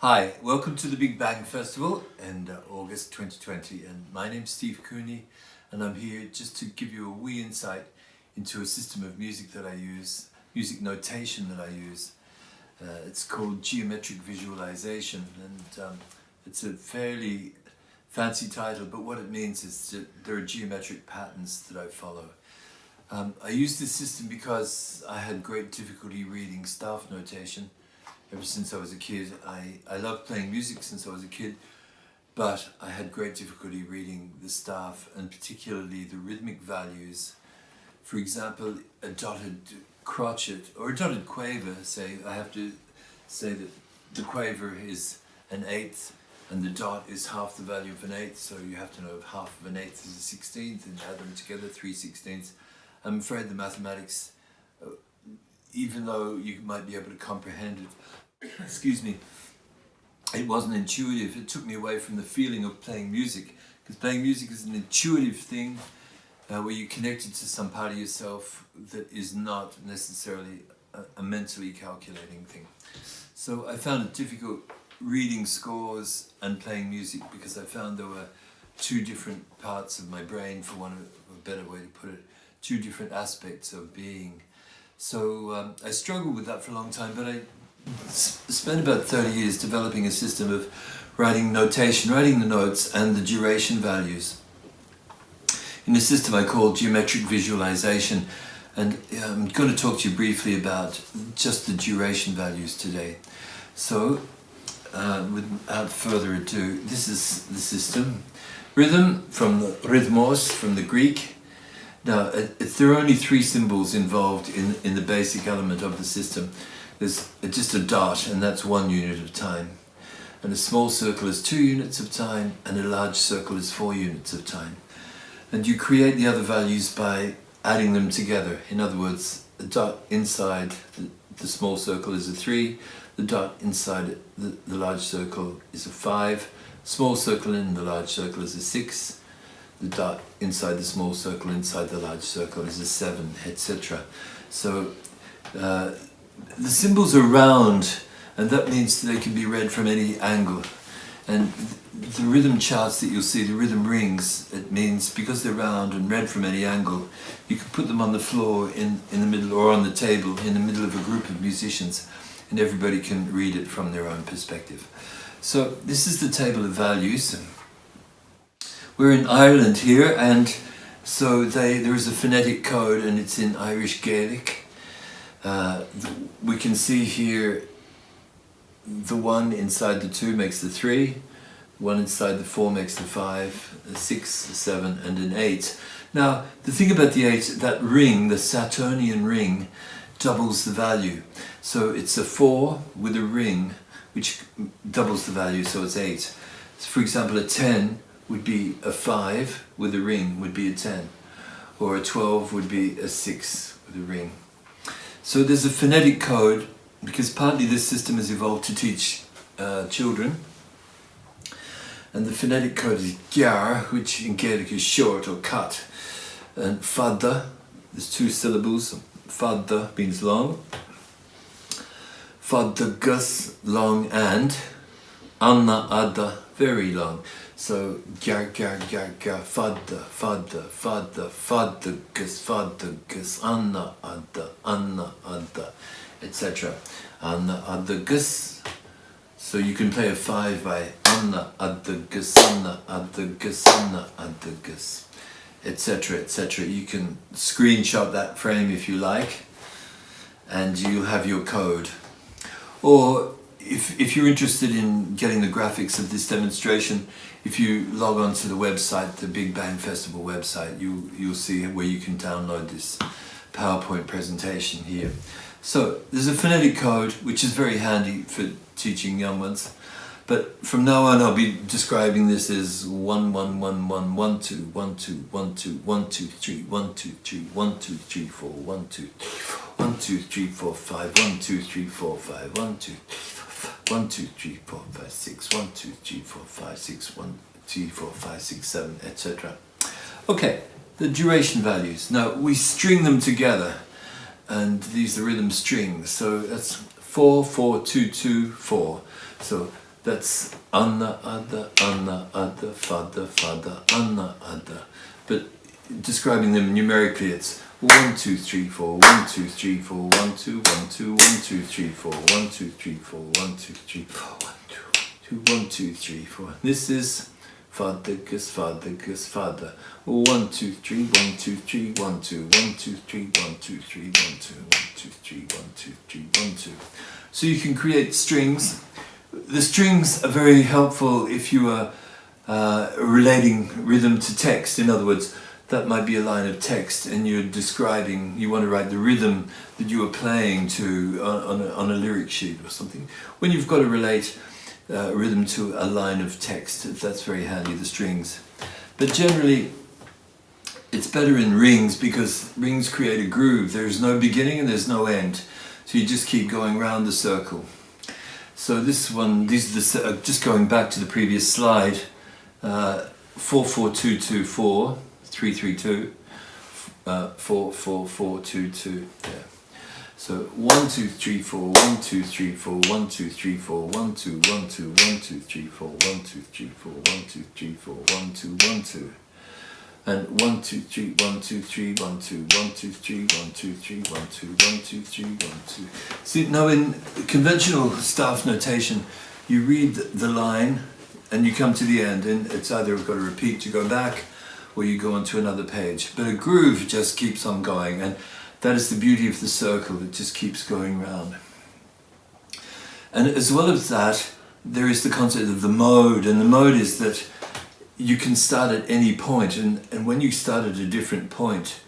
Hi, welcome to the Big Bang Festival in August 2020, and my name's Steve Cooney, and I'm here just to give you a wee insight into a system of music that I use, music notation that I use. It's called geometric visualization, and it's a fairly fancy title, but what it means is that there are geometric patterns that I follow. I use this system because I had great difficulty reading staff notation ever since I was a kid. I loved playing music since I was a kid, but I had great difficulty reading the staff, and particularly the rhythmic values. For example, a dotted crotchet or a dotted quaver, say, I have to say that the quaver is an eighth and the dot is half the value of an eighth, so you have to know if half of an eighth is a 16th and add them together, 3/16. I'm afraid the mathematics, even though you might be able to comprehend it, excuse me, it wasn't intuitive. It took me away from the feeling of playing music, because playing music is an intuitive thing where you're connected to some part of yourself that is not necessarily a mentally calculating thing. So I found it difficult reading scores and playing music because I found there were two different parts of my brain, for want of a better way to put it, two different aspects of being. So I struggled with that for a long time, but I spent about 30 years developing a system of writing notation, writing the notes and the duration values in a system I call geometric visualization. And I'm going to talk to you briefly about just the duration values today. So without further ado, this is the system. Rhythm, from the rhythmos, from the Greek. Now, there are only three symbols involved in the basic element of the system. There's just a dot, and that's 1 unit of time. And a small circle is 2 units of time, and a large circle is 4 units of time. And you create the other values by adding them together. In other words, the dot inside the small circle is a 3, the dot inside the large circle is a 5, small circle in the large circle is a 6, the dot inside the small circle inside the large circle is a 7, etc. So the symbols are round, and that means they can be read from any angle. And the rhythm charts that you'll see, the rhythm rings, it means because they're round and read from any angle, you can put them on the floor in the middle, or on the table in the middle of a group of musicians, and everybody can read it from their own perspective. So this is the table of values. We're in Ireland here, and so there is a phonetic code, and it's in Irish Gaelic. We can see here the 1 inside the 2 makes the 3, 1 inside the 4 makes the 5, a 6, a 7 and an 8. Now the thing about the 8, that ring, the Saturnian ring, doubles the value. So it's a 4 with a ring which doubles the value, so it's 8. So for example, a 10 would be a 5 with a ring, would be a 10. Or a 12 would be a 6 with a ring. So there's a phonetic code, because partly this system has evolved to teach children. And the phonetic code is gyar, which in Gaelic is short or cut. And fada, there's 2 syllables. Fada means long. Fadagus, long and. Anna ada, very long. So gyar, gyar, gyar, gyar, fada, fada, fada, fadagus, anna ada, etc. Anna adagus. So you can play a 5 by anna adagus, etc., etc. You can screenshot that frame if you like, and you'll have your code. Or if you're interested in getting the graphics of this demonstration, if you log on to the website, the Big Bang Festival website, you'll see where you can download this PowerPoint presentation here. So there's a phonetic code which is very handy for teaching young ones, but from now on I'll be describing this as 1 1 1 1 1 2 1 2 1 2 1 2 3 1 2 3 1 2 3 4 1 2 1 2 3 4 5 1 2 3 4 5 1 2 1 2 3 4 5 6 1 2 3 4 5 6 1 2 4 5 6 7, etc. Okay, the duration values. Now we string them together, and these are rhythm strings. So that's 4 4 2 2 4. So That's anna, ada, fada, fada, anna, ada. But describing them numerically, it's 1, 2, 3, 4, 1, 2, 3, 4, 1, 2, 1, 2, 1, 2, 3, 4, 1, 2, 3, 4, 1, 2, 3, 4, 1, 2, 1, 2, 3, 4. This is fada, gus, fada, gus, fada. 1, 2, 3, 1, 2, 3, 1, 2, 1, 2, 3, 1, 2, 3, 1, 2, 1, 2, 3, 1, 2, 3, 1, 2. So you can create strings. The strings are very helpful if you are relating rhythm to text. In other words, that might be a line of text and you're describing, you want to write the rhythm that you are playing to on a lyric sheet or something. When you've got to relate rhythm to a line of text, that's very handy, the strings. But generally, it's better in rings because rings create a groove. There's no beginning and there's no end. So you just keep going round the circle. So this one, these are the, just going back to the previous slide, 4, 4, 2, 2, 4, 3, 3, 2, 4, 4, 4, 2, 2, yeah. So 1, 2, 3, 4, 1, 2, 3, 4, 1, 2, 3, 4, 1, 2, 1, 2, 1, 2, 3, 4, 1, 2, 3, 4, 1, 2, 3, 4, 1, 2, 1, 2. And 1, 2, 3, 1, 2, 3, 1, 2, 1, 2, 3, 1, 2, 3, 1, 2, 1, 2, 3, 1, 2. See, now in conventional staff notation, you read the line and you come to the end, and it's either got a repeat to go back or you go on to another page. But a groove just keeps on going, and that is the beauty of the circle, it just keeps going round. And as well as that, there is the concept of the mode, and the mode is that you can start at any point, and when you start at a different point,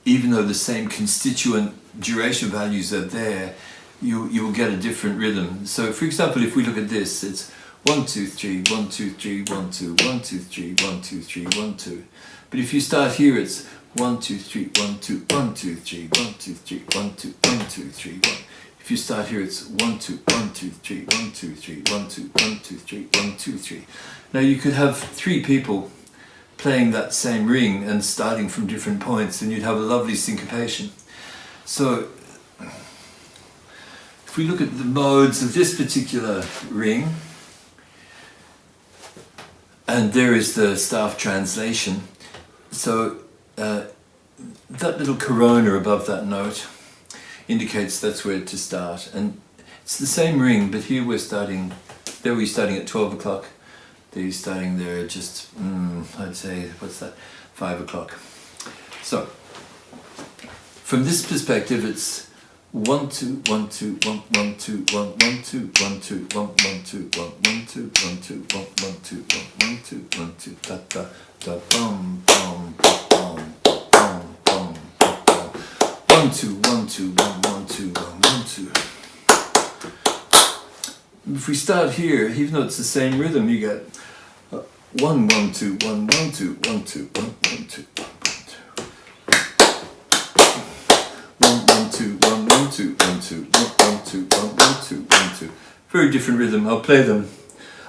even though the same constituent duration values are there, you will get a different rhythm. So for example, if we look at this, it's 1, 2, 3, 1, 2, 3, 1, 2, 1, 2, 3, 1, 2, 3, 1, 2. But if you start here, it's 1, 2, 3, 1, 2, 1, 2, 3, 1, 2, 3, 1, 2, 1, 2, 3, 1. If you start here, it's 1, 2, 1, 2, 3, 1, 2, 3, 1, 2, 1, 2, 3, 1, 2, 3. Now you could have 3 people playing that same ring and starting from different points, and you'd have a lovely syncopation. So if we look at the modes of this particular ring, and there is the staff translation. So that little corona above that note indicates that's where to start. And it's the same ring, but here we're starting, there we're starting at 12 o'clock. There you're starting there just, I'd say, what's that, 5 o'clock. So, from this perspective, it's 1, 2, 1, 2, 1, 1, 2, 1, 1, 2, 1, 2, 1, 1, 2, 1, 1, 2, 1, 2, 1, 1, 2, 1, 1, 2, 1, 2, da da da bum bum bum bum bum bum. 1, 2, 1, 2, 1, 1, 2, 1, 1, 2. If we start here, even though it's the same rhythm, you get 1, 1, 2, 1, 1, 2, 1, 2, 1, 1, 2, 1, 1, 2, 1, 1, 2, 1, 2, 1, 2, 1, 1, 2, 1, 2. Very different rhythm. I'll play them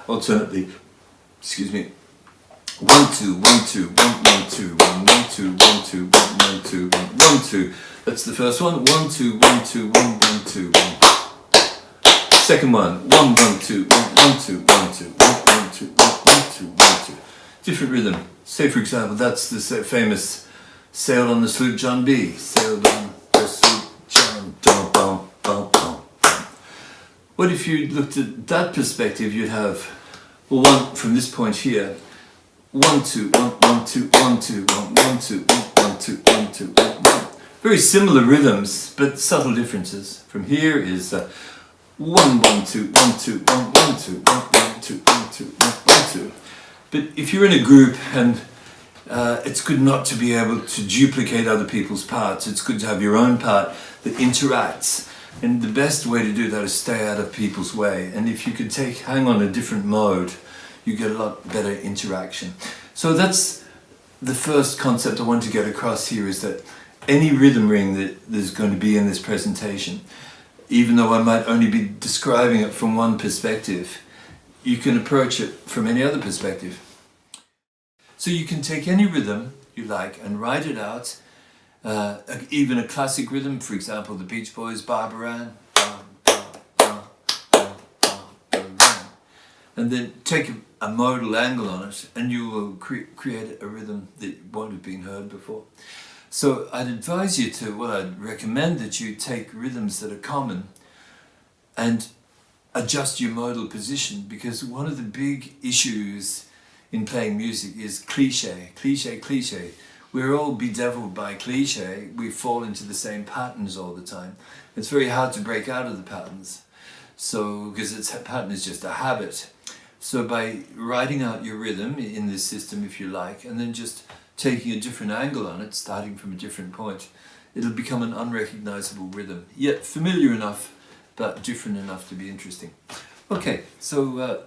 alternately. Excuse me. 1, 2, 1, 2, 1, 1, 2, 1, 1, 2, 1, 2, 1, 1, 2, 1, 1, 2. That's the first one. 1, 2, 1, 2, 1, 1, 2, 1. Second one. 1, 1, 2, 1, 1, 2, 1, 2, 1, 1, 2, 1, 1, 2, 1, 2. Different rhythm. Say, for example, that's the famous Sailed on the Sloop John B. Sailed on the Sloop John, bum, bum, bum, bum. What if you looked at that perspective? You'd have, well, one from this point here, 1, 2, 1, 1, 2, 1, 2, 1, 1, 2, 1, 2, 1, 2, 1, 1. Very similar rhythms, but subtle differences. From here is 1, 1, 2, 1, 2, 1, 1, 2, 1, 1, 2, 1, 2, 1, 1, 2. But if you're in a group, and it's good not to be able to duplicate other people's parts, it's good to have your own part that interacts. And the best way to do that is stay out of people's way. And if you could hang on a different mode, you get a lot better interaction. So that's the first concept I want to get across here, is that any rhythm ring that there's going to be in this presentation, even though I might only be describing it from one perspective, you can approach it from any other perspective. So you can take any rhythm you like and write it out, even a classic rhythm, for example, the Beach Boys, Barbara Ann. and then take a modal angle on it, and you will create a rhythm that won't have been heard before. So I'd advise you to, well, I'd recommend that you take rhythms that are common and adjust your modal position, because one of the big issues in playing music is cliche. We're all bedeviled by cliche. We fall into the same patterns all the time. It's very hard to break out of the patterns. So, because pattern is just a habit. So by writing out your rhythm in this system, if you like, and then just taking a different angle on it, starting from a different point, it'll become an unrecognizable rhythm, yet familiar enough, but different enough to be interesting. Okay, so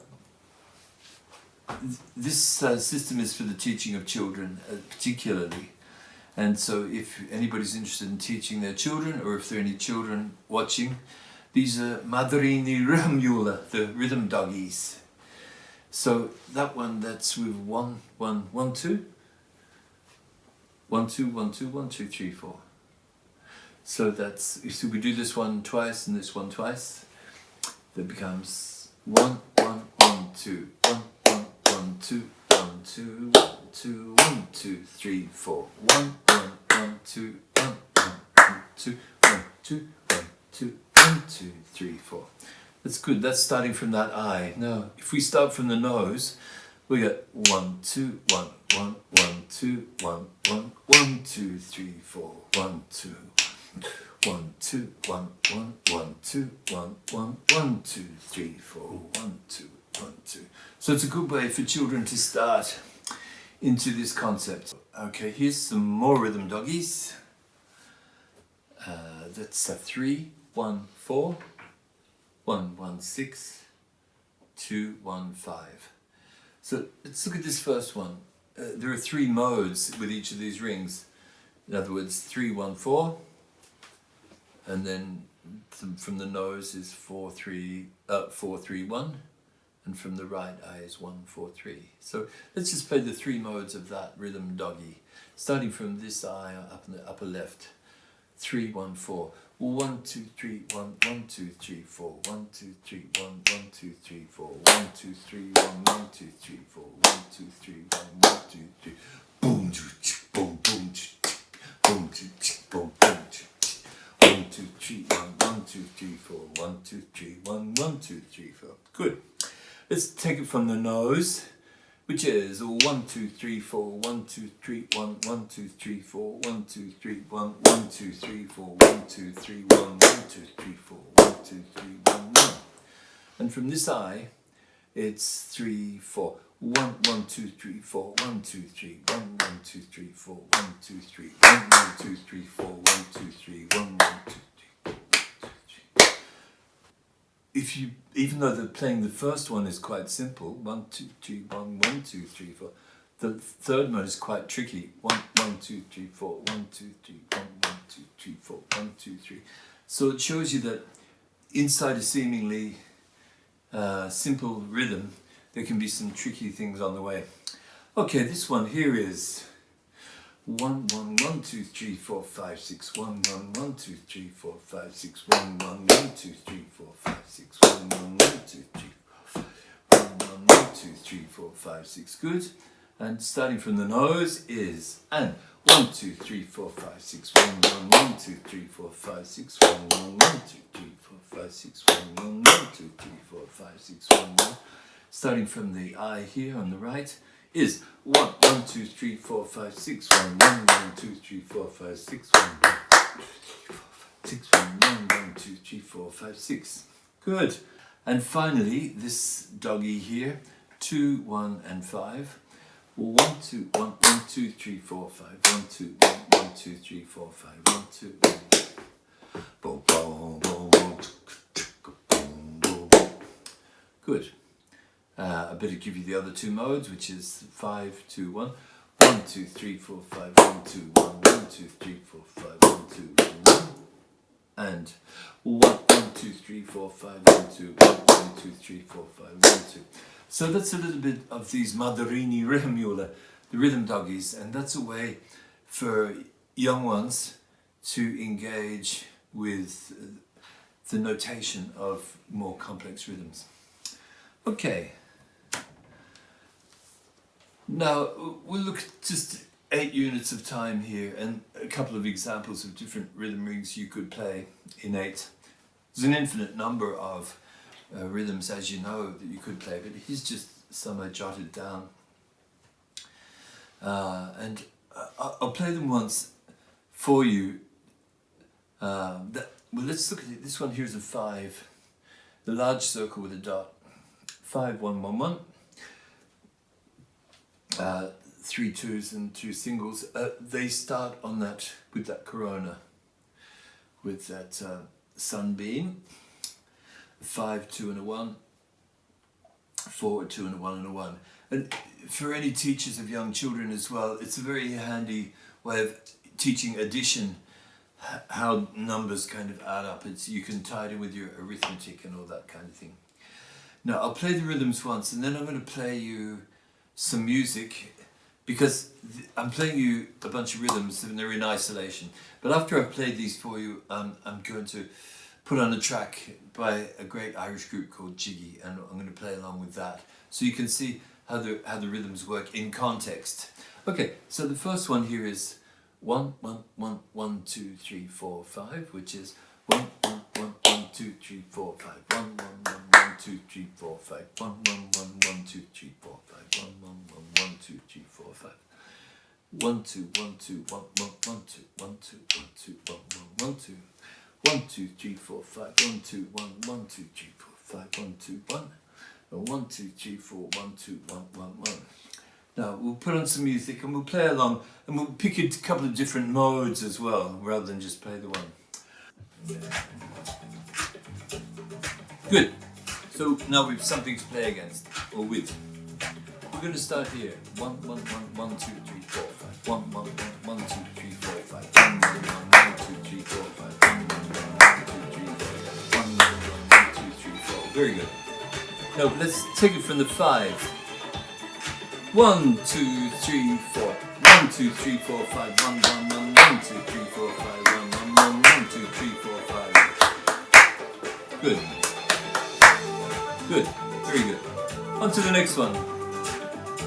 this system is for the teaching of children particularly, and so if anybody's interested in teaching their children, or if there are any children watching, these are Madrini Rhythmula, the rhythm doggies. So that one, that's with 1 1 1 2 1 2 1 2 1 2 3 4. So that's, so we do this one twice and this one twice. That becomes 1 1 1 2 1 1 1 2 1 2 1 2 1 2 3 4 1 1 1 2 1 1 1 2 1 2 1 2 1 2 3 4. That's good. That's starting from that I. Now, if we start from the nose, we get 1 2 1 1 1 2 1 1 1 2 3 4 1 2 1 2 1 1 1 2 1 1 1 2 3 4 1 2 1 2. So it's a good way for children to start into this concept. Okay, here's some more rhythm doggies. That's a 3 1 4 1 1 6 2 1 5. So let's look at this first one. There are 3 modes with each of these rings. In other words, 3 1 4, and then from the nose is 4 3 1, and from the right eye is 1 4 3. So let's just play the 3 modes of that rhythm doggy, starting from this eye up in the upper left. 3 1 4. 1 2 3 1 1 2 3 4 1 2 3 1 1 2 3 4 1 2 3 1 1 2 3 4 1 2 3 1 1 2 3. Boom boom boom boom boom boom. 1 2 3 1 1 2 3 4 1 2 3 1 1 2 3 4. Good. Let's take it from the nose, which is 1 2 3 4 1 2 3 1 1 2 3 4 1 2 3 1 1 2 3 4 1 2 3 1 1 2 3 4 1 2 3 1 1. And from this eye, it's 3 4 1 1 2 3 4 1 2 3 1 1 2 3 4 1 2 3 1 1 2 3 4 1 2 3 1 1 2 3. If you, even though playing the first one is quite simple, 1 2 3 1 1 2 3 4, the third mode is quite tricky. 1 1 2 3 4 1 2 3 1 1 2 3 4 1 2 3. So it shows you that inside a seemingly simple rhythm, there can be some tricky things on the way. Okay, this one here is 1 1 1 2 3 4 5 6 1 1 1 2 3 4 5 6 1 1 1 2 3 4 5 6 1 1 1 2 3 4 1 1 1 2 3 4 5 6. Good. And starting from the nose is 1 2 3 4 5 6 1 1 1 2 3 4 5 6 1 1 1 2 3 4 5 6 1 1 1 2 3 4 5 6 1 1. Starting from the eye here on the right is 1 1 2 3 4 5 6 1 1 1 2 3 4 5 6 1 1 6 1 1 1 2 3 4 5 6. Good. And finally, this doggy here, 2 1 and 5. 1 2 1 1 2 3 4 5 1 2 1 1 2 3 4 5 1 2 1. Good. I better give you the other 2 modes, which is 5 2 1 1 2 3 4 5 1 2 1 1 2 3 4 5 1 2 1 and 1 1 2 3 4 5 1 2 1 1 2 3 4 5 1 2. So that's a little bit of these Madrini Rhythmula, the rhythm doggies, and that's a way for young ones to engage with the notation of more complex rhythms. Okay, Now we'll look at just 8 units of time here and a couple of examples of different rhythm rings you could play in 8. There's an infinite number of rhythms, as you know, that you could play, but here's just some I jotted down. And I'll play them once for you. Well, let's look at it. This one here is a 5, the large circle with a dot. 5, 1, 1, 1. 3 twos and 2 singles. They start on that with that corona, with that sunbeam. 5, 2 and a 1. 4, 2 and a 1 and a 1. And for any teachers of young children as well, it's a very handy way of teaching addition, how numbers kind of add up. You can tie it in with your arithmetic and all that kind of thing. Now I'll play the rhythms once and then I'm going to play you some music, because I'm playing you a bunch of rhythms and they're in isolation. But after I've played these for you, I'm going to put on a track by a great Irish group called Jiggy, and I'm going to play along with that, so you can see how the rhythms work in context. Okay, so the first one here is 1, 1, 1, 1, 2, 3, 4, 5, which is 1, 1, 1, 1, 2, 3, 4, 5, 1, 1, 1, 1, 2, 3, 4, 5, 1, 1, 1, 1, 2, 3, 4, 5, 1, 1, 1, 1, 2, 3, 4, 5. 1, 2, 1, 2, 1, 1, 1, 2, 1, 2, 1, 2, 1, 1, 1, 2. 1, 2, 3, 4, 5, 1, 2, 1, 1, 2, 3, 4, 5, 1, 2, 1. 1, 2, 3, 4, 1, 2, 1, 1, 1. Now we'll put on some music and we'll play along, and we'll pick a couple of different modes as well, rather than just play the one. Good. So now we've something to play against, or with. We're going to start here. 1, 1, 1, 1, 2, 3, 4, 5. 1, 1, 1, 1, 2, 3, 4, 5. 1, 1, 1, 2, 3, 4, 5. 1, 1, 1, 2, 3, 4. 1, 1, 1, 2, 3, 4. Very good. Now let's take it from the 5. 1, 2, 3, 4. 1, 2, 3, 4, 5. 1, 1, 1, 1, 2, 3, 4, 5. 1, 1, 1, 1, 2, 3, 4, 5. Good. Good. Very good. On to the next one.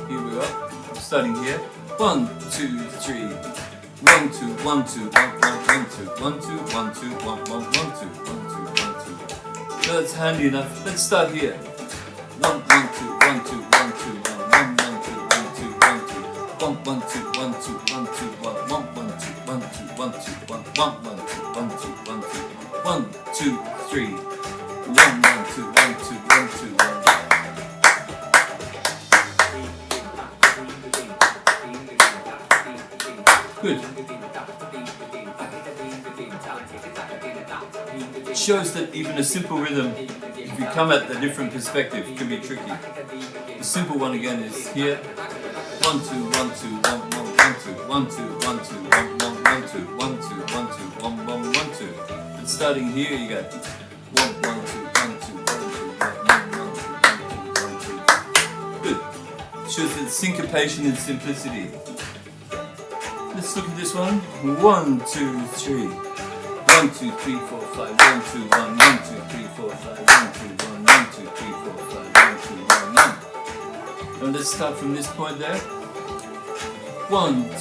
Here we go. I'm starting here. 1, 2, 3. 1, 2, 1, 2, 1, 1, 1, 2. 1, 2, 1, 2, 1, 1, 1, 2. 1, 2, 1, 2. That's handy enough. Let's start here. 1, 1, 2, 1, 2, 1, 2, 1, 1, 1, 1, 2, 1, 2, 1, 2. 1, 1, 2, 1, 2, 1, 2, 1, 1, 1, 2, 1, 2, 1, 2, 1, 1, 1, 2, 1, 2, 1, 2. 1, 2, 3. 1, 1, 2, 1, 2, 1, 2, 1. Good. It shows that even a simple rhythm, if you come at a different perspective, can be tricky. The simple one again is here. 1, 2, 1, 2, 1, 1, 1, 2, 1, 2, 1, 2, 1, 1, 1, 2, 1, 2, 1, 2, 1, 1, 1, 2. But starting here, you go 1, 1, 2, 1, 2, 1, 2, 1, 1, 1, 2, 1, 2, 1, 2. Good. It shows that syncopation and simplicity. Let's look at this one. 1, 2, 3. 1, 2, 3, 4, 5. 1, 2, 1, 1, 2, 3, 4, 5. 1, 2, 1, 1, 2, 3, 4, 5. 1, 2, 1, 1. Now let's start from this point there. 1, 2,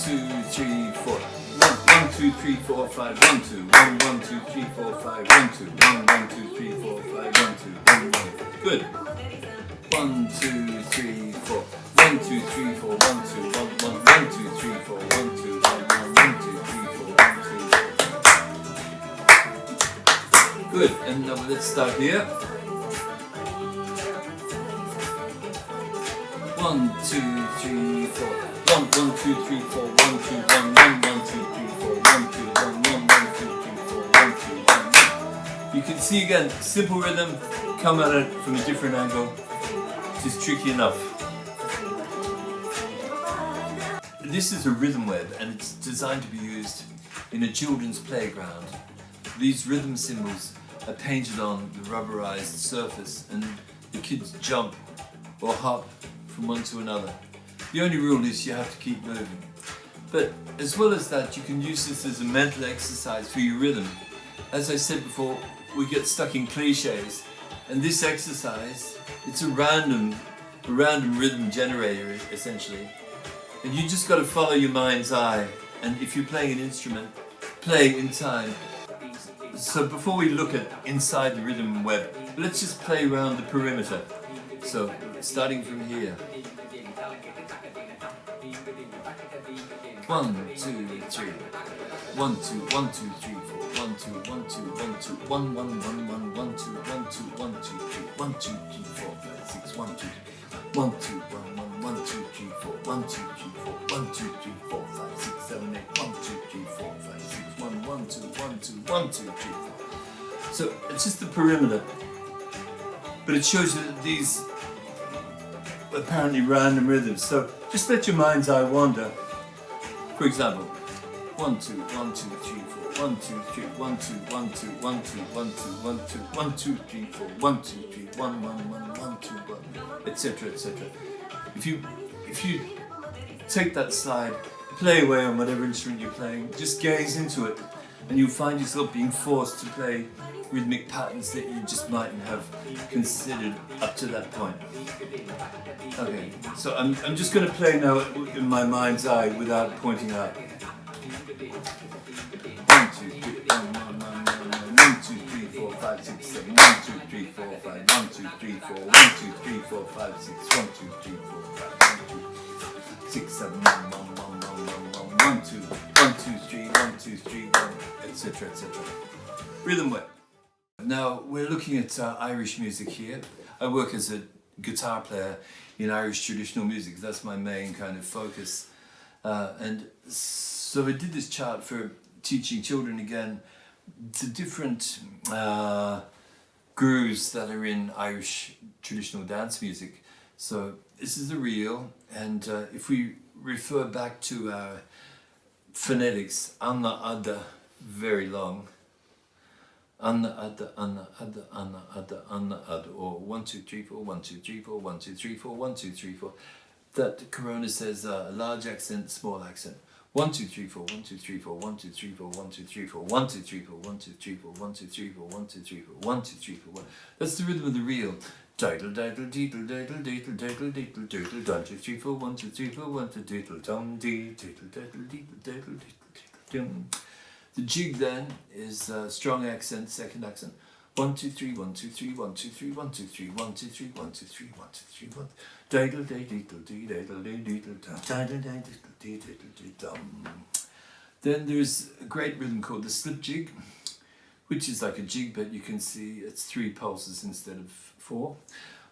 3, 4. 1, 2, 3, 4, 5. 1, 2. 1, 1, 2, 3, 4, 5. 1, 2. 1, 1, 2, 3, 4, 5. 1, 2, 1, 1. Good. 1, 2, 3, 4. 1, 2, 3, 4. 1, 2, 1, 1, 1, 2, 3, 4. 1, 2, 1, 1, 2, 3, 4. 1, 2. Good. And now let's start here. 1, 2, 3, 4. 1, 1, 2, 3, 4. 1, 2, 1, 1, 1, 2, 3, 4. 1, 2, 1, 1, 1, 2, 3, 4. 1, 2, 1, 1. You can see again, simple rhythm, come at it from a different angle. Just tricky enough. This is a rhythm web, and it's designed to be used in a children's playground. These rhythm symbols are painted on the rubberized surface, and the kids jump or hop from one to another. The only rule is you have to keep moving. But as well as that, you can use this as a mental exercise for your rhythm. As I said before, we get stuck in cliches, and this exercise, it's a random rhythm generator essentially, And you just got to follow your mind's eye. And if you're playing an instrument, play in time. So before we look at inside the rhythm web, let's just play around the perimeter. So starting from here. 1, 2, 3. 1, 2, 1, 2, 3, 4. 1, 2, 1, 2, 1, 2, 1, 1, 1, 1, 1, 2, 1, 2, 1, 2, 3, 1, 2, 3, 4, 5, 6, 1, 2, 1, 2, 1, 1, 1, 2, 3, 4, 1, 2, 3, 4, 1, 2, 3, 4, 5, 6, 7, 8, 1, 2, 3, 4, 5, 6, 1, 1, 2, 1, 2, 1, 2, 3, 4. So it's just the perimeter, but it shows you these apparently random rhythms. So just let your mind's eye wander. For example, 1, 2, 1, 2, 3, 4, 1, 2, 3, 1, 2, 1, 2, 1, 2, 1, 2, 1, 2, 1, 2, 3, 4, 1, 2, 3, 1, 1, 1, 1, 2, 1, etc., etc. If you take that slide, play away on whatever instrument you're playing, just gaze into it, and you'll find yourself being forced to play rhythmic patterns that you just mightn't have considered up to that point. Okay, so I'm just going to play now in my mind's eye without pointing out. 1, 2, 3, 1, 1, 1, 1, 2, 3, 4, 5, 6, 7, 1, 2, 3, 4, 5, 1, 2, 3, 4, 1, 2, 3, 4, 5, 6, 1, 2, 3, 4, 5, 1, 2, 6, 7, 1, 1, 1, 1, 1, 1, 2, 1, 2, 3, 1, 2, 3, 1, etc., etc. Rhythm web. Now we're looking at Irish music here. I work as a guitar player in Irish traditional music. That's my main kind of focus. And so I did this chart for teaching children again the different grooves that are in Irish traditional dance music. So this is the reel, and if we refer back to our phonetics, anna, adda, very long. Anna, adda, anna, adda, anna, adda, anna, adda, or 1, 2, 3, 4, 1, 2, 3, 4, 1, 2, 3, 4, 1, 2, 3, 4. That Corona says large accent, small accent. 1, 2, 3, 4, 1, 2, 3, 4, 1, 2, 3, 4, 1, 2, 3, 4, 1, 2, 3, 4, 1, 2, 3, 4, 1, 2, 3, 4, 1, 2, 3, 4, 1, 2, 3, 4, 1. That's the rhythm of the reel. Diddle, diddle, diddle, diddle, diddle, diddle, diddle, diddle, 1, 2, 3, 4, 1, 2, 3, 4, 1, 2, diddle, dum, dee, diddle, diddle, diddle, diddle, diddle, dum. The jig then is strong accent, second accent. 1, 2, 3, 1, 2, 3, 1, 2, 3, 1, 2, 3, 1, 2, 3, 1, 2, 3, 1, 2, 3, 1. Diddle, diddle, diddle, diddle, diddle, dum, diddle, diddle, diddle, dum. Then there's a great rhythm called the slip jig, which is like a jig, but you can see it's 3 pulses instead of 4.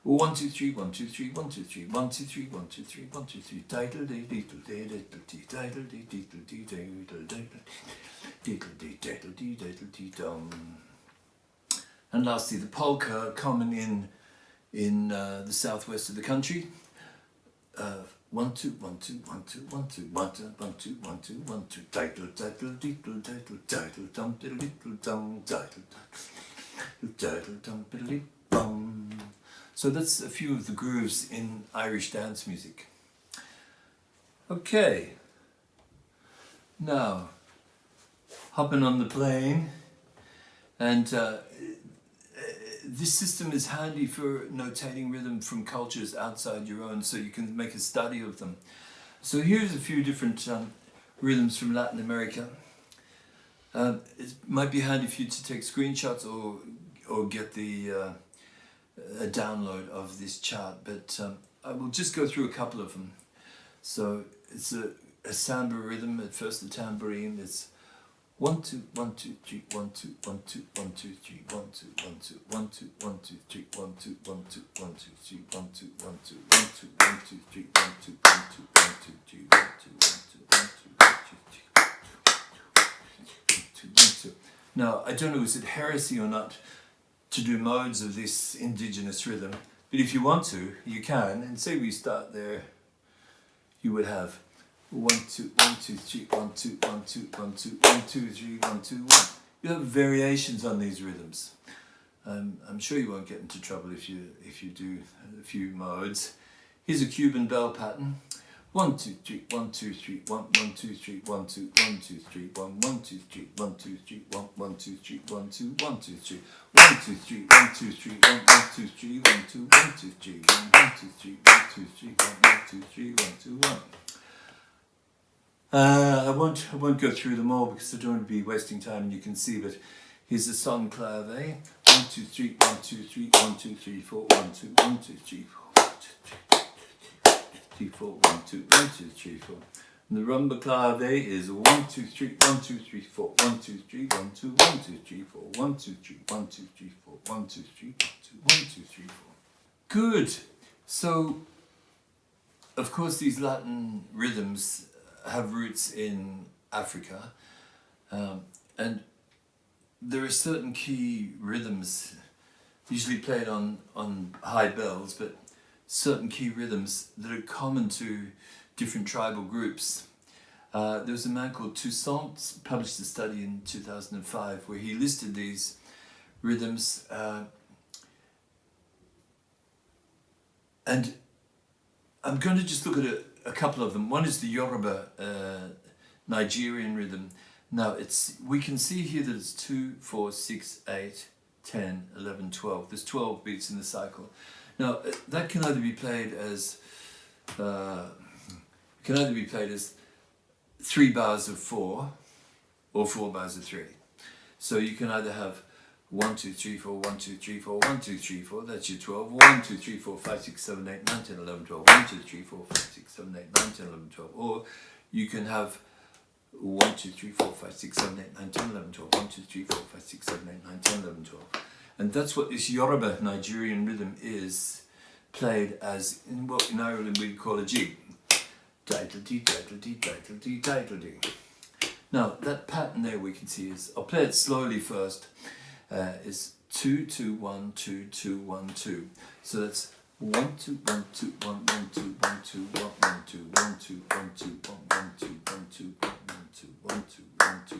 1, 2, 3, 1, 2, 3, 1, 2, 3, 1, 2, 3, 1, 2, 3, 1, 2, 3. Diddle, diddle, diddle, diddle, diddle, diddle, diddle, diddle, dum. And lastly, the polka, common in the southwest of the country. 1, 2, 1, 2, 1, 2, 1, 2, 1, 2, 1, 2, 1, 2, 1, 2. Diddle, diddle, diddle, diddle, diddle, dum, diddle, diddle, dum, diddle, diddle, dum, diddle, bum. So that's a few of the grooves in Irish dance music. Okay. Now, hopping on the plane, and this system is handy for notating rhythm from cultures outside your own, so you can make a study of them. So here's a few different rhythms from Latin America. It might be handy for you to take screenshots or get a download of this chart, but I will just go through a couple of them. So it's a samba rhythm. At first the tambourine is 1, 2, 1, 2, 3, 1, 2, 1, 2, 1, 2, 3, 1, 2, 1, 2, 1, 2, 1, 2, 3, 1, 2, 1, 2, 1, 2, 3, 1, 2, 1, 2, 1, 2, 1, 2, 3, 1, 2, 1, 2, 1, 2, 3, 1, 2, 1, 2, 1, 2, 1, 2, 3, 1, 2. Now, I don't know, is it heresy or not to do modes of this indigenous rhythm, but if you want to, you can, and say we start there, you would have 1, 2, 1, 2, 3, 1, 2, 1, 2, 1, 2, 1, 2, 3, 1, 2, 1. You have variations on these rhythms. I'm sure you won't get into trouble if you do a few modes. Here's a Cuban bell pattern. 1, 2, 3, 1, 2, 3, 1, 1, 2, 3, 1, 2, 1, 2, 3, 1, 1, 2, 3, 1, 2, 3, 1, 1, 2, 3, 1, 2, 1, 2, 3, 1, 2, 3, 1, 2, 3, 1, 1, 2, 3, 1, 2, 1, 2, 3, 1, 1, 2, 3, 1, 2, 3, 1, 1, 2, 3, 1, 2, 1. I won't go through them all because I don't want to be wasting time, and you can see, but here's a song clave. 1, 2, 3, 1, 2, 3, 1, 2, 3, 4, 1, 2, 1, 2, 3, 4, 1, 2, 3, 4, 1, 2, 1, 2, 3, 4. And the rumba clave is 1, 2, 3, 1, 2, 3, 4, 1, 2, 3, 1, 2, 1, 2, 3, 4, 1, 2, 3, 1, 2, 3, 4, 1, 2, 3, 1, 2, 1, 2, 3, 4. Good. So, of course, these Latin rhythms have roots in Africa, and there are certain key rhythms, usually played on high bells, but certain key rhythms that are common to different tribal groups. There was a man called Toussaint, published a study in 2005 where he listed these rhythms, and I'm going to just look at a couple of them. One is the Yoruba Nigerian rhythm. Now we can see here that it's 2, 4, 6, 8, 10, 11, 12. There's 12 beats in the cycle. Now that can either be played as 3 bars of 4 or 4 bars of 3. So you can either have 1, 2, 3, 4, 1, 2, 3, 4, 1, 2, 3, 4, that's your 12. 1, 2, 3, 4, 5, 6, 7, 8, 9, 10, 11, 12. 1, 2, 3, 4, 5, 6, 7, 8, 9, 10, 11, 12. Or you can have 1, 2, 3, 4, 5, 6, 7, 8, 9, 10, 11, 12. 1, 2, 3, 4, 5, 6, 7, 8, 9, 10, 11, 12. And that's what this Yoruba Nigerian rhythm is, played as in what in Ireland we'd call a jig. Diddle-dee, diddle-dee, diddle-dee, diddle-dee. Now that pattern there we can see is, I'll play it slowly first, is 2, 2, 1, 2, 2, 1, 2. So that's 1, 2, 1, 2, 1, 1, 2, 1, 2, 1, 1, 2, 1, 2, 1, 2, 1, 1, 2, 1, 2, 1, 2, 1, 2, 1, 2, 1, 2.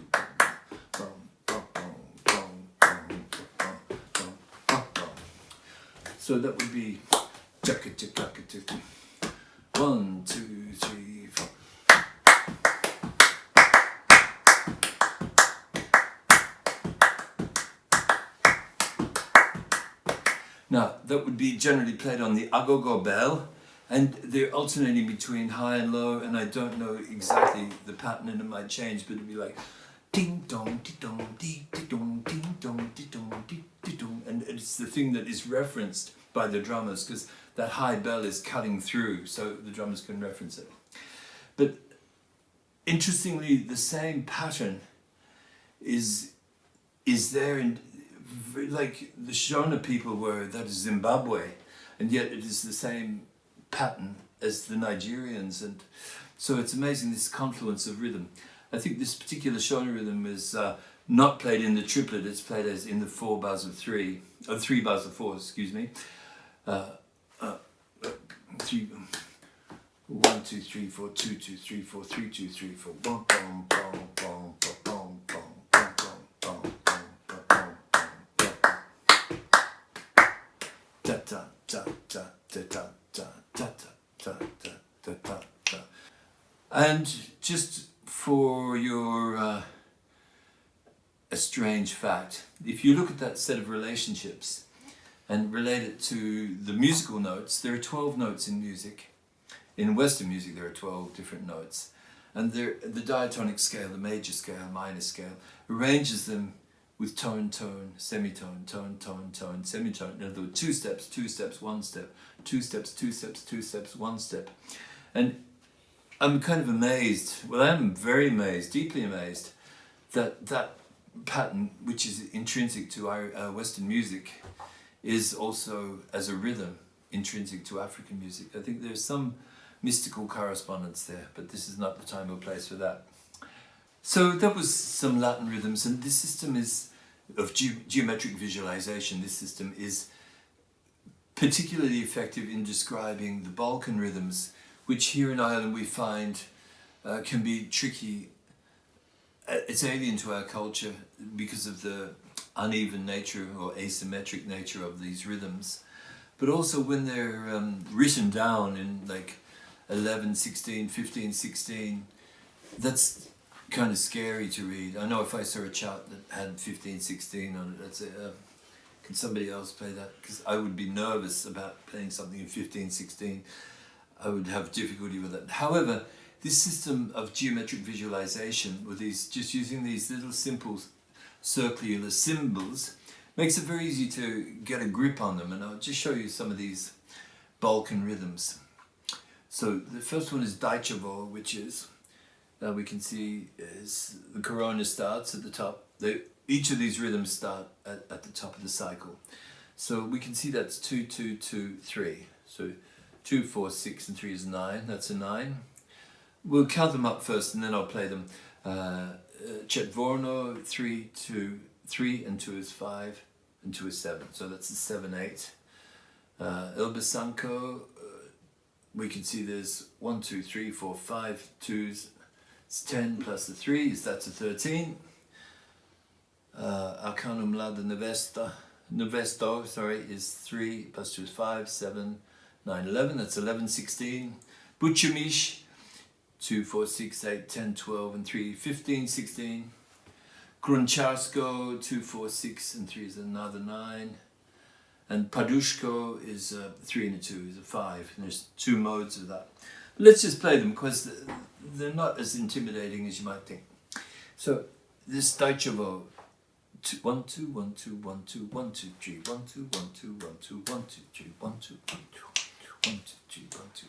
So that would be 1, 2, 3, 4. Now that would be generally played on the agogo bell, and they're alternating between high and low, and I don't know exactly the pattern, and it might change, but it'd be like ding dong, ding dong, ding dong, ding dong, ding dong, ding dong, and it's the thing that is referenced by the drummers because that high bell is cutting through, so the drummers can reference it. But interestingly, the same pattern is there in, like the Shona people were, that is Zimbabwe, and yet it is the same pattern as the Nigerians, and so it's amazing, this confluence of rhythm. I think this particular Shona rhythm is not played in the triplet, it's played as in the 4 bars of 3, or 3 bars of 4, excuse me. 3, 1, 2, 3, 4, 2, 2, 3, 4, 3, 2, 3, 4, bum, bum, bum, bum, bum, bum, bum, bum, bum, da da da da da da da da da da da da. And just for your a strange fact, if you look at that set of relationships and relate it to the musical notes, there are 12 notes in music. In Western music there are 12 different notes, and the diatonic scale, the major scale, minor scale, arranges them with tone, tone, semitone, tone, tone, tone, semitone. In other words, 2 steps, 2 steps, 1 step, 2 steps, 2 steps, 2 steps, 1 step. And I'm kind of amazed, well I am very amazed, deeply amazed, that that pattern, which is intrinsic to our Western music, is also, as a rhythm, intrinsic to African music. I think there's some mystical correspondence there, but this is not the time or place for that. So that was some Latin rhythms, and this system is of geometric visualization. This system is particularly effective in describing the Balkan rhythms, which here in Ireland we find can be tricky. It's alien to our culture because of the uneven nature or asymmetric nature of these rhythms, but also when they're written down in like 11, 16, 15, 16, that's kind of scary to read. I know if I saw a chart that had 15, 16 on it, I'd say, can somebody else play that? Because I would be nervous about playing something in 15, 16. I would have difficulty with it. However, this system of geometric visualization, with these, just using these little simple circular symbols, makes it very easy to get a grip on them. And I'll just show you some of these Balkan rhythms. So the first one is Dajčevo, which is, we can see is the corona starts at the top. Each of these rhythms start at the top of the cycle. So we can see that's 2, 2, 2, 3. So 2, 4, 6 and 3 is 9. That's a 9. We'll count them up first and then I'll play them. Chetvorno, 3, 2, 3 and 2 is 5 and 2 is 7. So that's a 7, 8. Elbasanko, we can see there's 1, 2, 3, 4, 5 2s. It's 10 plus the 3 is that's a 13. Arcanum Lada Nevesto, is 3 plus 2 is 5, 7, 9, 11. That's 11, 16. Buchemish, 2, 4, 6, 8, 10, 12 and 3, 15, 16. Gruncharsko, 2, 4, 6 and 3 is another 9. And Padushko is 3 and a 2 is a 5. And there's 2 modes of that. But let's just play them because they're not as intimidating as you might think. So this Dajčevo, 1, 2, 1, 2, 1, 2, 1, 2, 3, 1, 2, 1, 2, 1, 2, 1, 2, 3, 1, 2, 1, 2, 1, 2, 3, 1, 2,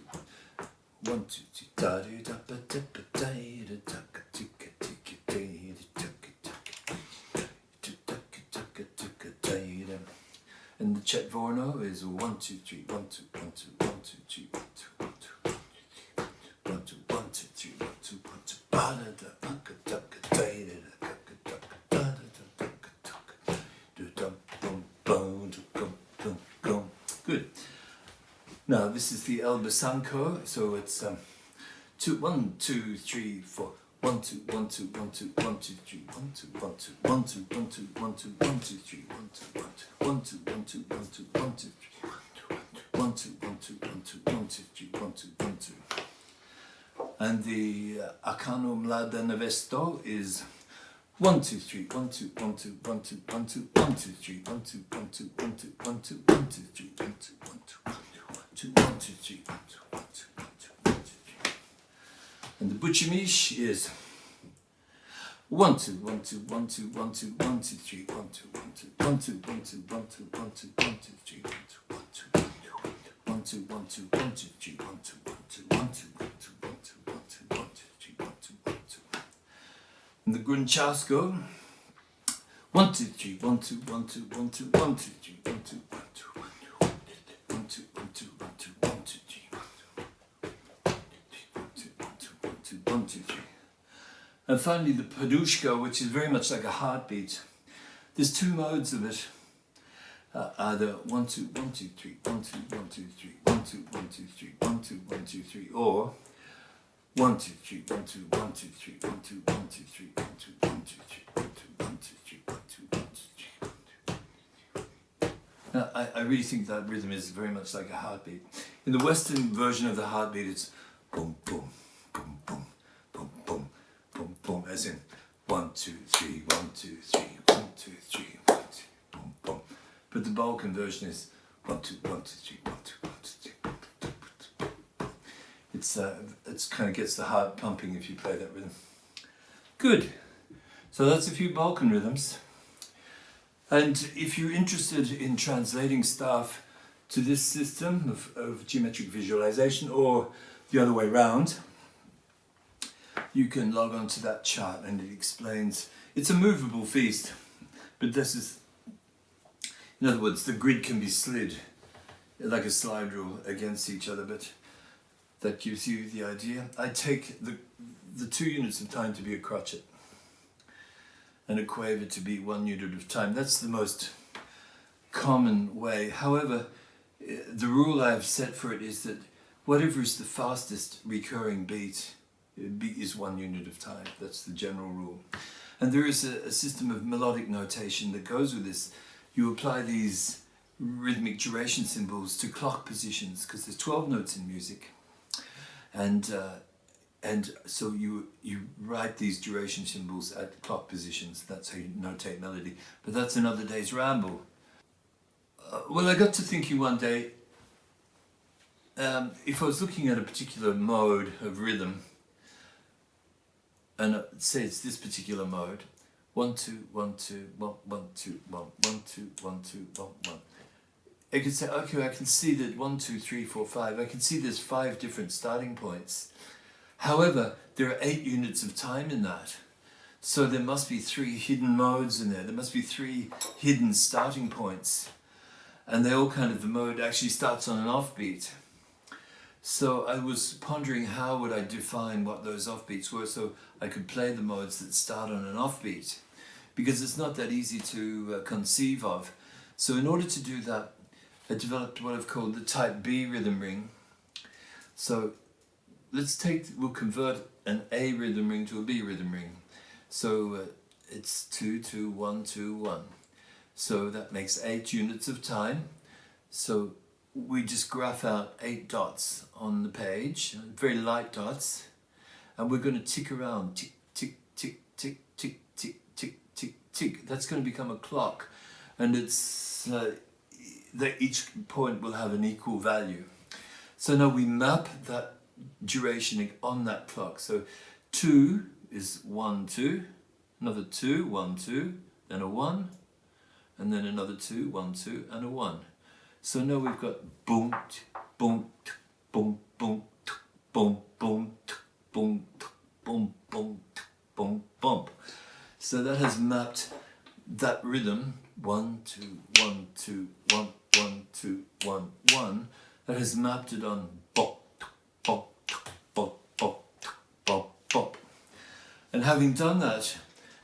1, 2, 3, da da da da da da da da and the Chetvorno is 1, 2, 3, 1, 2, 1, 2, 1, 2, 3, 1, 2, 1, 2, 1, 2, 1, 2, 3, 1, 2, 1, 2, ba da da da da da da. Good. Now this is the Elbasanko, so it's 2, 1, 2, 3, 4. 1, 2, 1, 2, 1, 2, 1, 2, 3, 1, 2, 1, 2, 1, 2, 1, 2, 1, 2, 1, 2, 3, 1, 2, 1, 2, 1, 2, 1, 2, 1, 2, 3, 1, 2, 1, 2, 1, 2, 1, 2, 3, 1, 2, 1, 2. And the Arcanum Lada Nevesto is 1, 2, 3, 1, 2, 1, 2, 1, 2, 1, 2, 1, 2, 3, 1, 2, 1, 2, 1, 2, 1, 2, 1, 2, 3, 1, 2, 1, 2, 1, 2, 1, 2, 3, 1, 2, 1, 2, 1, 2, 1, 2, 3. And the Buchemish is 1, 2, 1, 2, 1, 2, 1, 2, 1, 2, 3, 1, 2, 1, 2, 1, 2, 1, 2, 1, 2, 1, 2, 1, 2, 3, 1, 2, 1, 2, 1, 2, 1, 2, 3, 1, 2, 1, 2, 1, 2, 1, 2, 1, 2, 1, 2, 1, 2, 3, 1, 2, 1, 2. And the Gruncharsko, 1, 2, 3, 1, 2, 1, 2, 1, 2, 1, 2, 3, 1, 2, 1, 2, 1, 2, 1, 2, 1, 2, 1, 2, 3, 1, 2, 1, 2, 3. And finally the Padushko, which is very much like a heartbeat. There's 2 modes of it. Either 1, 2, 1, 2, 3, 1, 2, 1, 2, 3, 1, 2, 1, 2, 3, 1, 2, 1, 2, 3, or 1, 2, 3, 1, 2, 1, 2, 3, 1, 2, 1, 2, 3, 1, 2, 1, 2, 3, 1, 2, 1, 2, 3, 1, 2, 1, 2, 3. Now, I really think that rhythm is very much like a heartbeat. In the Western version of the heartbeat, it's boom, boom, boom, boom, boom, boom, boom, boom, as in 1, 2, 3, 1, 2, 3, 1, 2, 3, 1, 2, boom, boom. But the Balkan version is 1, 2, 1, 2, 3, 1, 2, 1, 2, 3. It's kind of gets the heart pumping if you play that rhythm. Good. So that's a few Balkan rhythms. And if you're interested in translating stuff to this system of geometric visualization or the other way around, you can log on to that chart and it explains. It's a movable feast, but this is, in other words, the grid can be slid like a slide rule against each other, but that gives you the idea. I take the 2 units of time to be a crotchet and a quaver to be 1 unit of time. That's the most common way. However, the rule I've set for it is that whatever is the fastest recurring beat is 1 unit of time. That's the general rule. And there is a system of melodic notation that goes with this. You apply these rhythmic duration symbols to clock positions because there's 12 notes in music. And so you write these duration symbols at clock positions. That's how you notate melody. But that's another day's ramble. Well, I got to thinking one day, if I was looking at a particular mode of rhythm, and say it's this particular mode, 1 2 1 2 1 1 2 1 1 2 1 2 1 1. I can say, okay, I can see that 1 2 3 4 5. I can see there's 5 different starting points. However, there are 8 units of time in that. So there must be 3 hidden modes in there. There must be 3 hidden starting points. And they all kind of, the mode actually starts on an offbeat. So I was pondering how would I define what those offbeats were so I could play the modes that start on an offbeat. Because it's not that easy to conceive of. So in order to do that, I developed what I've called the type B rhythm ring. So we'll convert an A rhythm ring to a B rhythm ring. So it's 2 2 1 2 1. So that makes 8 units of time. So we just graph out 8 dots on the page, very light dots, and we're going to tick around, tick, tick, tick, tick, tick, tick, tick, tick, tick. That's going to become a clock, and it's that each point will have an equal value. So now we map that duration on that clock. So 2 is 1 2, another 2 1 2, then a 1, and then another 2 1 2, and a 1. So now we've got boom, boom, boom, boom, boom, boom, boom, boom, boom, boom, boom. So that has mapped that rhythm 1 2 1 2 1 1 2 1 1. That has mapped it on bop, bop, bop, bop, bop, bop. And having done that,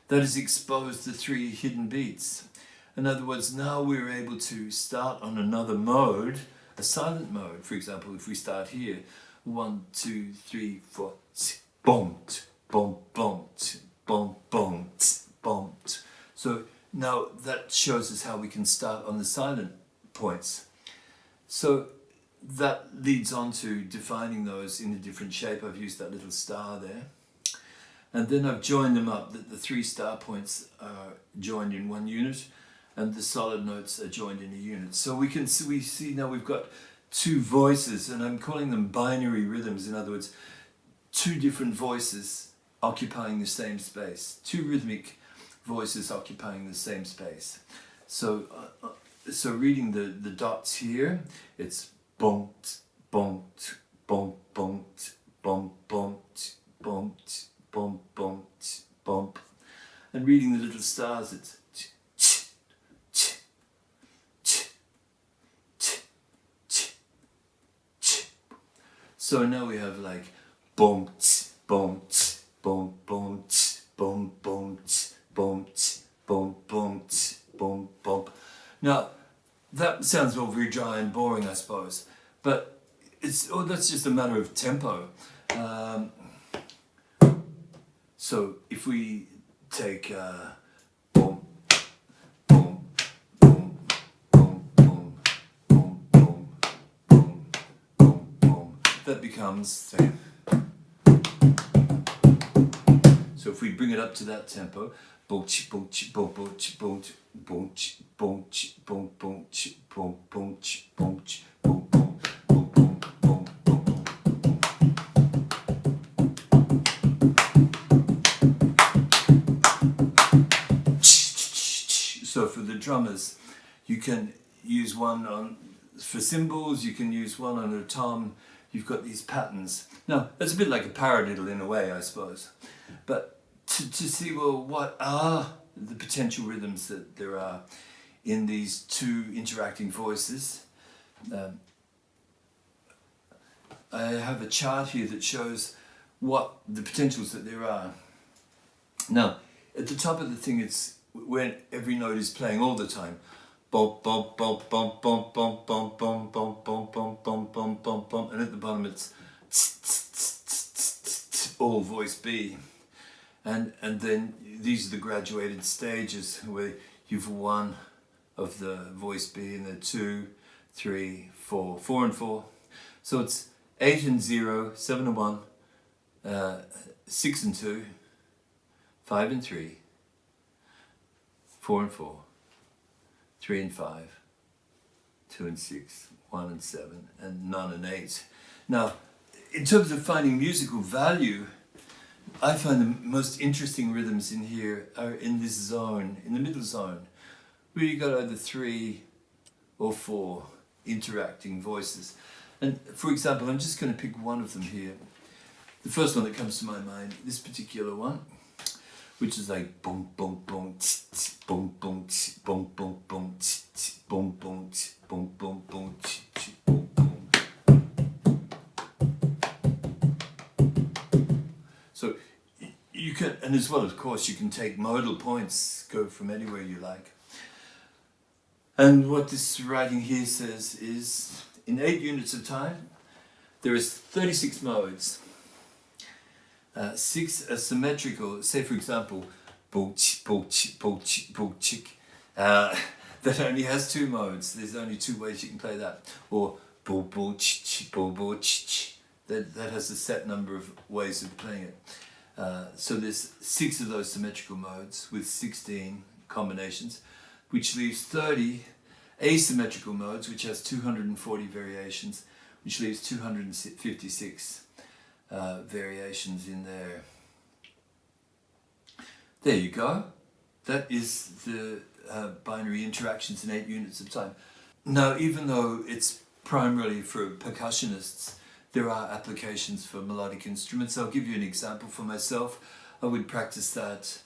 that has exposed the 3 hidden beats. In other words, now we're able to start on another mode, a silent mode. For example, if we start here, 1 2 3 4, boom, boom, boom, boom, boom, boom. So now that shows us how we can start on the silent points. So that leads on to defining those in a different shape. I've used that little star there. And then I've joined them up, that the 3 star points are joined in one unit, and the solid notes are joined in a unit. So we see now we've got 2 voices, and I'm calling them binary rhythms. In other words, 2 different voices occupying the same space, 2 rhythmic voices occupying the same space. So reading the dots here, it's boom, boom, boom, boom, boom, boom, boom, boom, boom, boom, and reading the little stars, it's. So now we have like boom, boom, boom, boom, boom, boom, boom, boom, boom, boom, boom. Now that sounds all very dry and boring, I suppose, but that's just a matter of tempo. So if we take boom, boom, boom, boom, boom, boom, boom, boom, boom, boom, that becomes, say, so if we bring it up to that tempo, boom, boom, boom, boom, boom, boom, boom, boom, boom, boom, boom, boom, boom, boom. So for the drummers, you can use one for cymbals, you can use one on a tom. You've got these patterns. Now, it's a bit like a paradiddle in a way, I suppose. But to see, well, what are the potential rhythms that there are in these 2 interacting voices? I have a chart here that shows what the potentials that there are. Now, at the top of the thing, it's when every note is playing all the time. Bum, bum, bum, bum, bum, bum, bum, bum, bum, bum, bum, bum, bum, bum, bum, and at the bottom it's all voice B. And then these are the graduated stages where you've 1 of the voice B, and then 2, 3, 4, 4 and 4. So it's 8 and 0, 7 and 1, 6 and 2, 5 and 3, 4 and 4, 3 and 5, 2 and 6, 1 and 7, and none and 8. Now, in terms of finding musical value, I find the most interesting rhythms in here are in this zone, in the middle zone, where you got either 3 or 4 interacting voices. And for example, I'm just going to pick one of them here. The first one that comes to my mind, this particular one, which is like boom, boom, boom, tss, tss, boom, boom, tss, boom, boom, boom, tss, tss, boom, boom, tss, boom, boom, boom, tss, tss, boom, boom. So you can, and as well, of course, you can take modal points, go from anywhere you like. And what this writing here says is, in 8 units of time, there is 36 modes. 6 are symmetrical, say for example, bo-ch, bo-ch, bo-ch, bo-chick, that only has 2 modes. There's only 2 ways you can play that. Or bo-bo-ch, bo-bo-ch, that has a set number of ways of playing it. So there's 6 of those symmetrical modes with 16 combinations, which leaves 30 asymmetrical modes, which has 240 variations, which leaves 256 variations in there. There you go. That is the binary interactions in 8 units of time. Now, even though it's primarily for percussionists, there are applications for melodic instruments. I'll give you an example for myself. I would practice that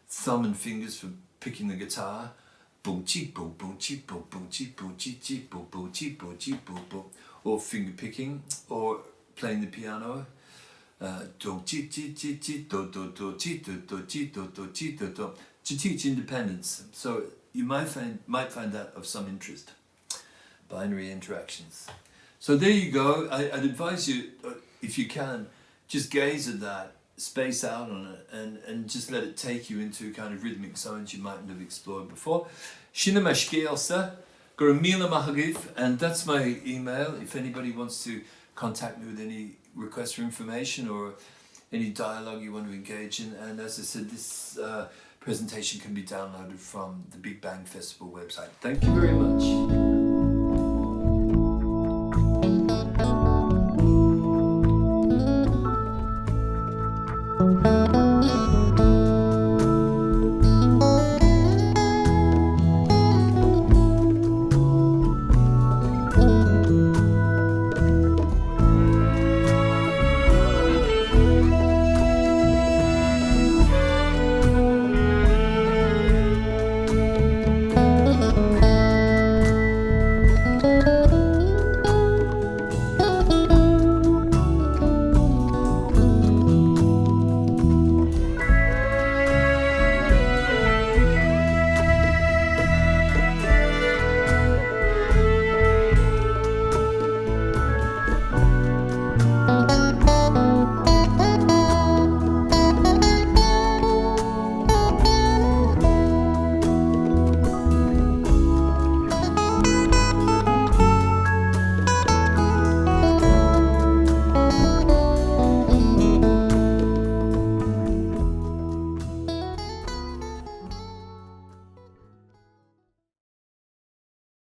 thumb and fingers for picking the guitar. Boom chi boom boom chi boom boom chi boom chi chi boom boom chi boom chi boom boom, or finger picking, or playing the piano. Do chi chi chi chi do do do chi do do chi do do chi do do, to teach independence. So you might find that of some interest. Binary interactions. So there you go. I'd advise you, if you can, just gaze at that, space out on it, and just let it take you into kind of rhythmic zones you mightn't have explored before. Shinamashkielsa, Gurumila Mahagiv, and that's my email if anybody wants to contact me with any requests for information or any dialogue you want to engage in. And as I said, this presentation can be downloaded from the Big Bang Festival website. Thank you very much.